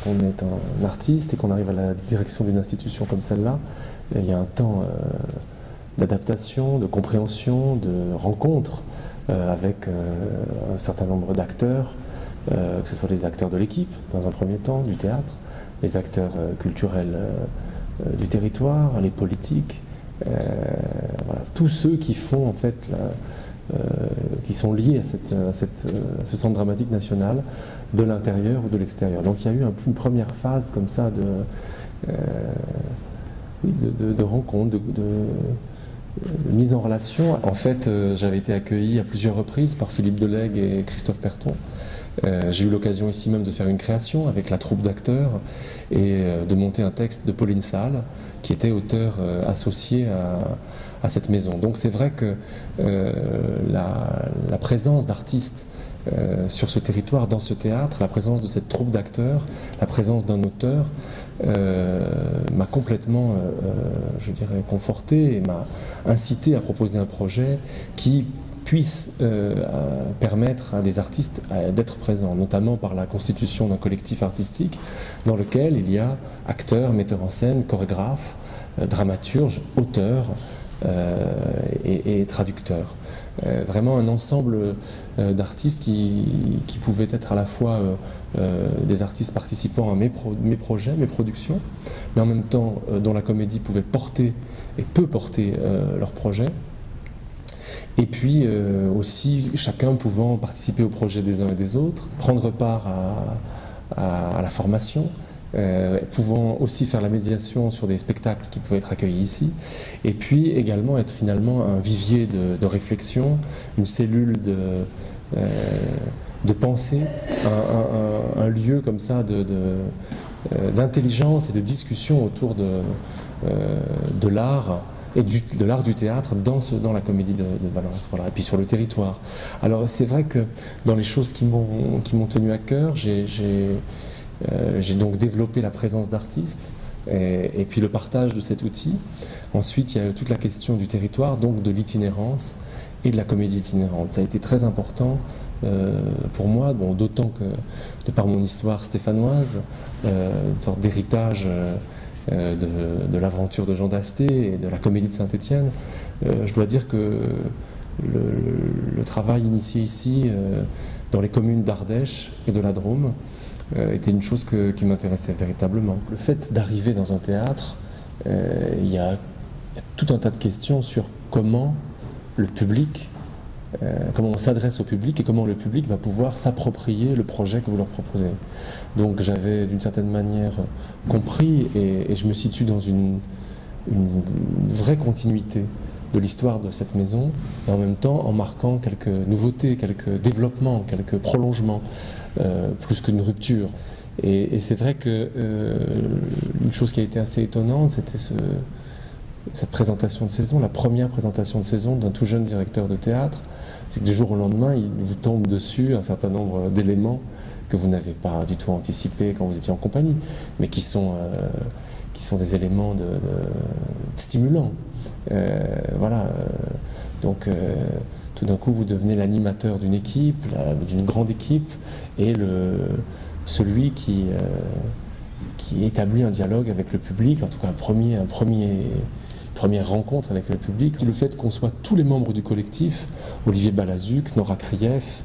on est un artiste et qu'on arrive à la direction d'une institution comme celle-là, il y a un temps d'adaptation, de compréhension, de rencontre avec un certain nombre d'acteurs, que ce soit les acteurs de l'équipe, dans un premier temps, du théâtre, les acteurs culturels du territoire, les politiques, voilà, tous ceux qui font en fait qui sont liés à ce centre dramatique national de l'intérieur ou de l'extérieur. Donc il y a eu une première phase comme ça de rencontre, de mise en relation. En fait, j'avais été accueilli à plusieurs reprises par Philippe Delègue et Christophe Perton. J'ai eu l'occasion ici même de faire une création avec la troupe d'acteurs et de monter un texte de Pauline Salle, qui était auteur associé à cette maison. Donc c'est vrai que la présence d'artistes sur ce territoire, dans ce théâtre, la présence de cette troupe d'acteurs, la présence d'un auteur m'a complètement, je dirais, conforté et m'a incité à proposer un projet qui puisse permettre à des artistes d'être présents, notamment par la constitution d'un collectif artistique dans lequel il y a acteurs, metteurs en scène, chorégraphes, dramaturges, auteurs et traducteurs. Vraiment un ensemble d'artistes qui pouvaient être à la fois des artistes participant à mes projets, mes productions, mais en même temps dont la comédie pouvait porter et peut porter leurs projets. Et puis aussi chacun pouvant participer au projet des uns et des autres, prendre part à la formation, pouvant aussi faire la médiation sur des spectacles qui pouvaient être accueillis ici, et puis également être finalement un vivier de réflexion, une cellule de pensée, un lieu comme ça d'intelligence et de discussion autour de l'art et de l'art du théâtre dans la comédie de Valence, voilà. Et puis sur le territoire. Alors c'est vrai que dans les choses qui m'ont tenu à cœur, j'ai donc développé la présence d'artistes et puis le partage de cet outil. Ensuite, il y a toute la question du territoire, donc de l'itinérance et de la comédie itinérante. Ça a été très important pour moi, bon, d'autant que de par mon histoire stéphanoise, une sorte d'héritage de l'aventure de Jean d'Asté et de la comédie de Saint-Étienne, je dois dire que le travail initié ici dans les communes d'Ardèche et de la Drôme était une chose qui m'intéressait véritablement. Le fait d'arriver dans un théâtre, il y a tout un tas de questions sur comment le public, comment on s'adresse au public et comment le public va pouvoir s'approprier le projet que vous leur proposez. Donc j'avais d'une certaine manière compris et je me situe dans une vraie continuité de l'histoire de cette maison, et en même temps en marquant quelques nouveautés, quelques développements, quelques prolongements, plus qu'une rupture. Et c'est vrai que une chose qui a été assez étonnante, c'était cette présentation de saison, la première présentation de saison d'un tout jeune directeur de théâtre. C'est que du jour au lendemain, il vous tombe dessus un certain nombre d'éléments que vous n'avez pas du tout anticipés quand vous étiez en compagnie, mais qui sont des éléments stimulants. Voilà. Donc, tout d'un coup, vous devenez l'animateur d'une équipe, d'une grande équipe, et celui qui établit un dialogue avec le public, en tout cas une première rencontre avec le public. Le fait qu'on soit tous les membres du collectif, Olivier Balazuc, Nora Krief,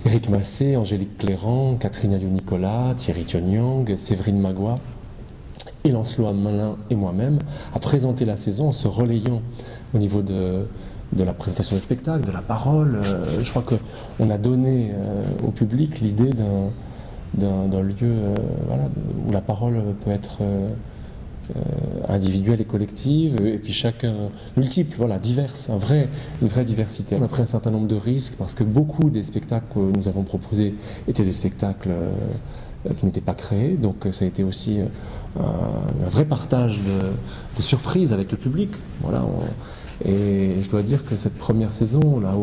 Éric Massé, Angélique Clérand, Catherine Ayou-Nicolas, Thierry Thionyang, Séverine Magua, et Lancelot Amelin et moi-même, à présenter la saison en se relayant au niveau de la présentation des spectacles, de la parole. Je crois qu'on a donné au public l'idée d'un lieu voilà, où la parole peut être individuelle et collective, et puis chacun multiple, voilà, diverse, une vraie diversité. On a pris un certain nombre de risques parce que beaucoup des spectacles que nous avons proposés étaient des spectacles qui n'étaient pas créés, donc ça a été aussi un vrai partage de surprises avec le public. Voilà, et je dois dire que cette première saison, là,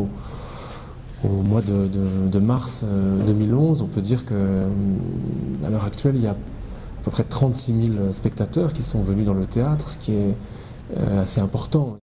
au mois de mars 2011, on peut dire qu'à l'heure actuelle, il y a à peu près 36 000 spectateurs qui sont venus dans le théâtre, ce qui est assez important.